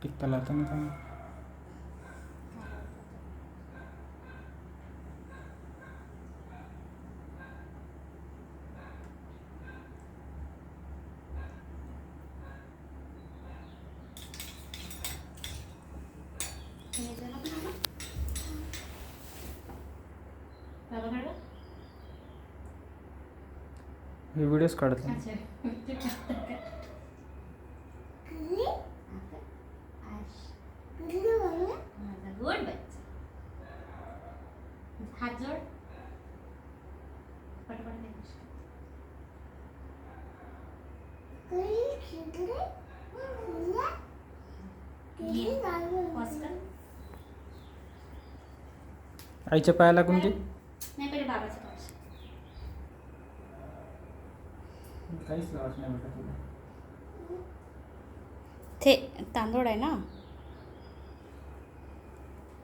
टिकता लाता ना चांगलं. हे व्हिडिओज काढत आहे. गुड बच्चा. हात जोड. पटपट आईच्या पायाला लागून घे. नाही पहिले बाबाचं पाऊस. काहीच लावत नाही बेटा तुला. ते तांदूळ आहे ना,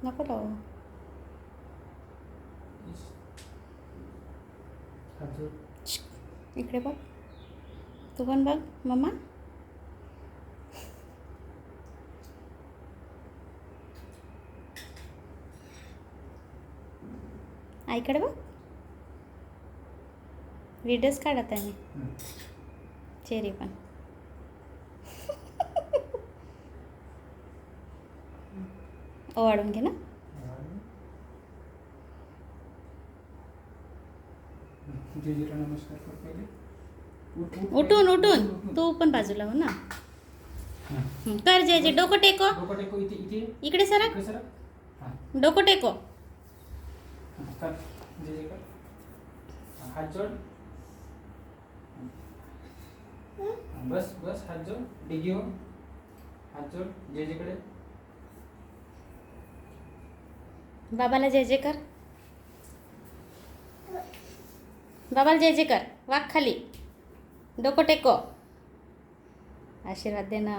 नको लावू. हात जोड. इकडे बघ, तू पण बघ मम्मा. आईकडे बघ. व्हिडिओज काढत आहे मी. चेरी पण. ओवाळून घे ना. जेजेला नमस्कार कर पहिले. उठून उठून तू पण बाजूला हो ना. कर जे जे. डोकं टेको. डोकं टेको. इथे इथे इकडे सरक. इकडे सरक. हां डोकं टेको. कर. जे जे कर. हात जोड. बस बस. हात जोड. डिगी हो. हात जोड. जे जेकडे. बाबाला जय जय कर. बाबाला जय जय कर. वाक खाली. डोकं टेको. आशीर्वाद दे ना.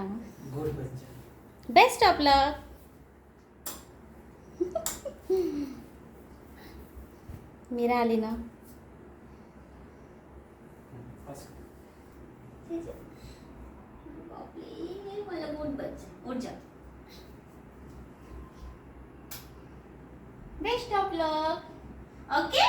गुड बच्चा. बेस्ट ऑफ लक. मीरा आली ना. बस. मला गुड बच्चा. उठ जा. Best of luck. ओके.